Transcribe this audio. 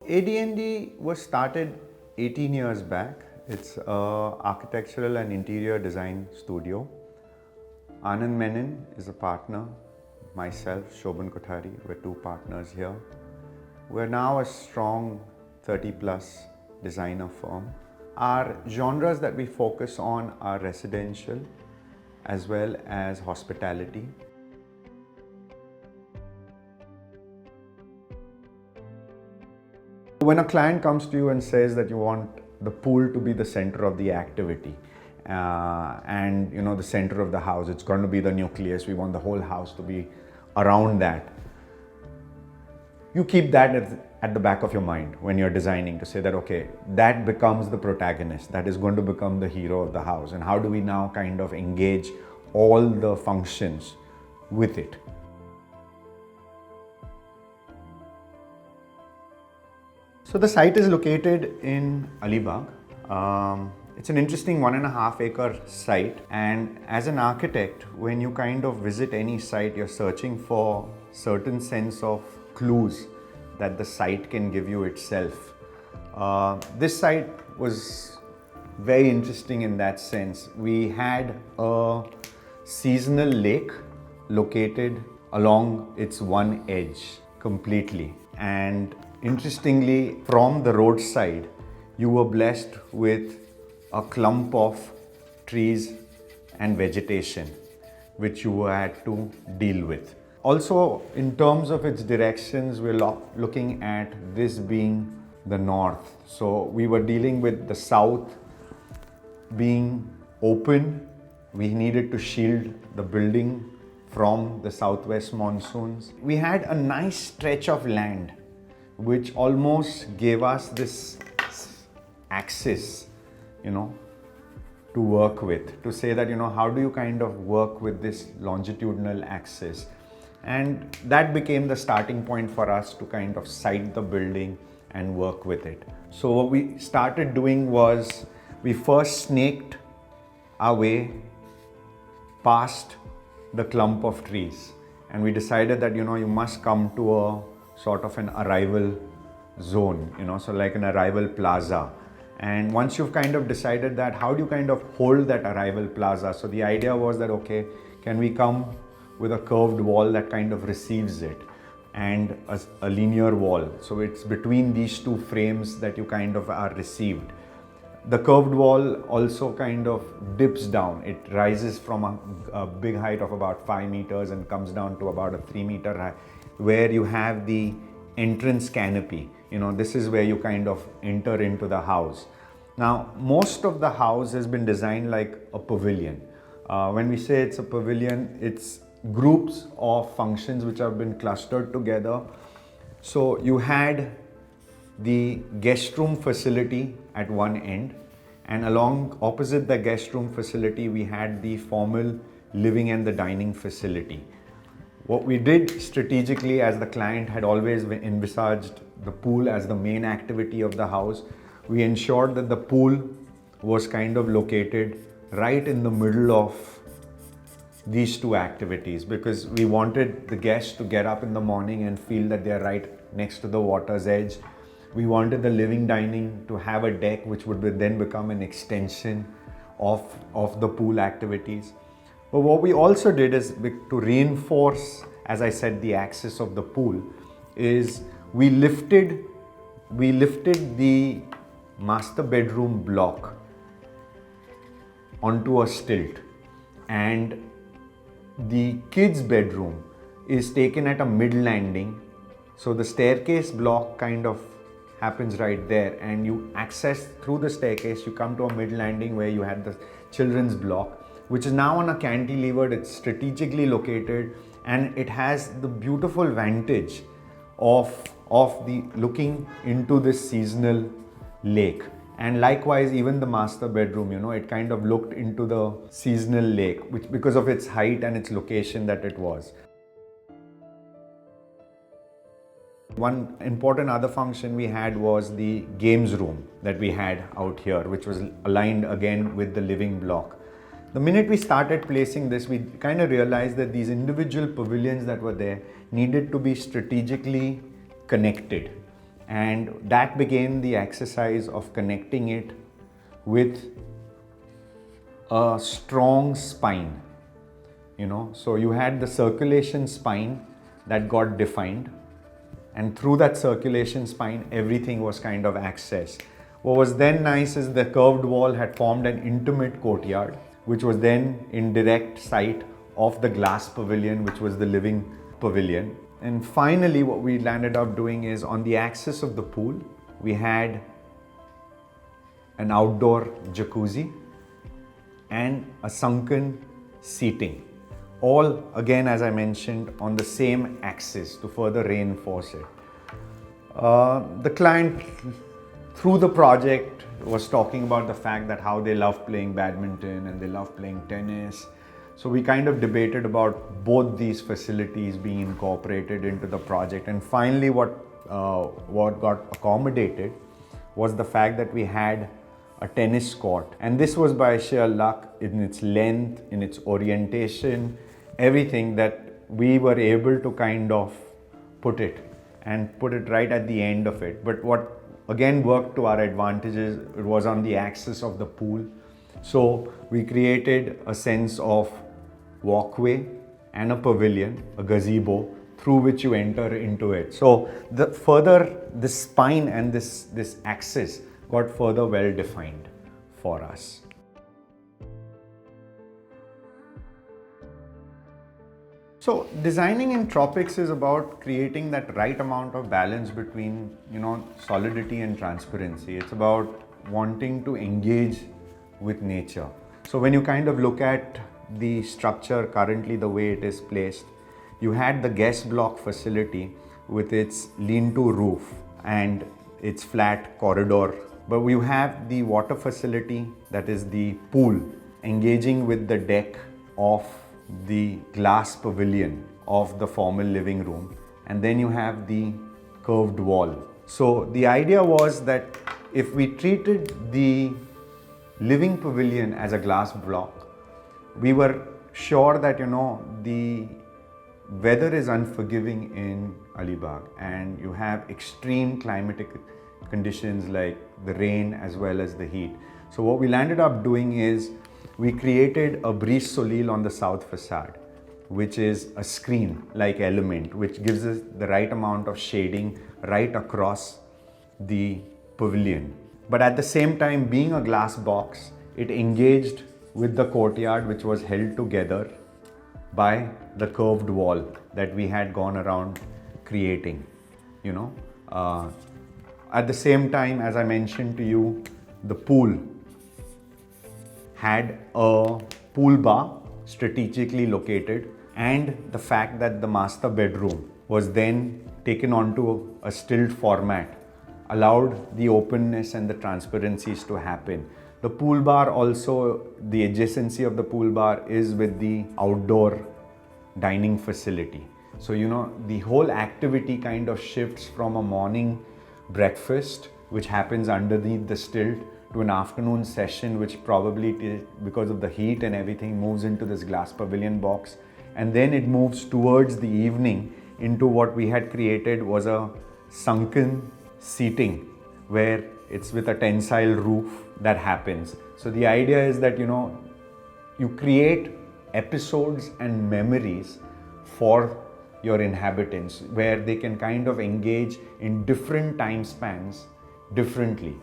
ADND was started 18 years back. It's an architectural and interior design studio. Anand Menon is a partner. Myself, Shobhan Kothari, we're two partners here. We're now a strong 30 plus designer firm. Our genres that we focus on are residential as well as hospitality. When a client comes to you and says that you want the pool to be the center of the activity and the center of the house, it's going to be the nucleus, we want the whole house to be around that. You keep that at the back of your mind when you're designing, to say that, okay, that becomes the protagonist, that is going to become the hero of the house, and how do we now kind of engage all the functions with it. So the site is located in Alibaug. It's an interesting 1.5 acre site, and as an architect, when you kind of visit any site, you're searching for certain sense of clues that the site can give you itself. This site was very interesting in that sense. We had a seasonal lake located along its one edge completely, and interestingly, from the roadside, you were blessed with a clump of trees and vegetation which you had to deal with. Also, in terms of its directions, we're looking at this being the north. So we were dealing with the south being open. We needed to shield the building from the southwest monsoons. We had a nice stretch of land which almost gave us this axis, to work with, to say that, how do you kind of work with this longitudinal axis? And that became the starting point for us to kind of site the building and work with it. So what we started doing was, we first snaked our way past the clump of trees, and we decided that, you must come to a sort of an arrival zone, so like an arrival plaza. And once you've kind of decided that, how do you kind of hold that arrival plaza? So the idea was that, okay, can we come with a curved wall that kind of receives it, and a linear wall? So it's between these two frames that you kind of are received. The curved wall also kind of dips down. It rises from a big height of about 5 meters and comes down to about a 3 meter high, where you have the entrance canopy. This is where you kind of enter into the house. Now, most of the house has been designed like a pavilion. When we say it's a pavilion, it's groups of functions which have been clustered together. So you had the guest room facility at one end, and along opposite the guest room facility, we had the formal living and the dining facility. What we did strategically, as the client had always envisaged the pool as the main activity of the house, we ensured that the pool was kind of located right in the middle of these two activities, because we wanted the guests to get up in the morning and feel that they're right next to the water's edge. We wanted the living dining to have a deck which would then become an extension of the pool activities. But what we also did is, to reinforce, as I said, the axis of the pool, is we lifted the master bedroom block onto a stilt, and the kids' bedroom is taken at a mid landing. So the staircase block kind of happens right there, and you access through the staircase, you come to a mid landing where you had the children's block, which is now on a cantilever. It's strategically located, and it has the beautiful vantage of the looking into this seasonal lake. And likewise, even the master bedroom, it kind of looked into the seasonal lake, which, because of its height and its location that it was. One important other function we had was the games room that we had out here, which was aligned again with the living block. The minute we started placing this, we kind of realized that these individual pavilions that were there needed to be strategically connected. And that began the exercise of connecting it with a strong spine, So you had the circulation spine that got defined, and through that circulation spine, everything was kind of accessed. What was then nice is the curved wall had formed an intimate courtyard, which was then in direct sight of the glass pavilion, which was the living pavilion. And finally, what we landed up doing is on the axis of the pool, we had an outdoor jacuzzi and a sunken seating. All again, as I mentioned, on the same axis to further reinforce it. The client, through the project, was talking about the fact that how they love playing badminton and they love playing tennis. So we kind of debated about both these facilities being incorporated into the project. And finally, what got accommodated was the fact that we had a tennis court. And this was by sheer luck in its length, in its orientation, everything, that we were able to kind of put it right at the end of it. But what again worked to our advantages, it was on the axis of the pool. So we created a sense of walkway and a pavilion, a gazebo, through which you enter into it. So the further this spine and this axis got further well defined for us. So designing in Tropics is about creating that right amount of balance between, solidity and transparency. It's about wanting to engage with nature. So when you kind of look at the structure currently, the way it is placed, you had the guest block facility with its lean-to roof and its flat corridor. But you have the water facility, that is the pool, engaging with the deck of the glass pavilion of the formal living room. And then you have the curved wall. So the idea was that if we treated the living pavilion as a glass block, we were sure that, the weather is unforgiving in Alibaug, and you have extreme climatic conditions like the rain as well as the heat. So what we landed up doing is we created a brise soleil on the south facade, which is a screen-like element, which gives us the right amount of shading right across the pavilion. But at the same time, being a glass box, it engaged with the courtyard, which was held together by the curved wall that we had gone around creating, At the same time, as I mentioned to you, the pool had a pool bar strategically located, and the fact that the master bedroom was then taken onto a stilt format allowed the openness and the transparencies to happen. The pool bar also, the adjacency of the pool bar is with the outdoor dining facility. So, the whole activity kind of shifts from a morning breakfast, which happens underneath the stilt, to an afternoon session, which probably, because of the heat and everything, moves into this glass pavilion box. And then it moves towards the evening into what we had created was a sunken seating, where it's with a tensile roof that happens. So the idea is that, you create episodes and memories for your inhabitants, where they can kind of engage in different time spans differently.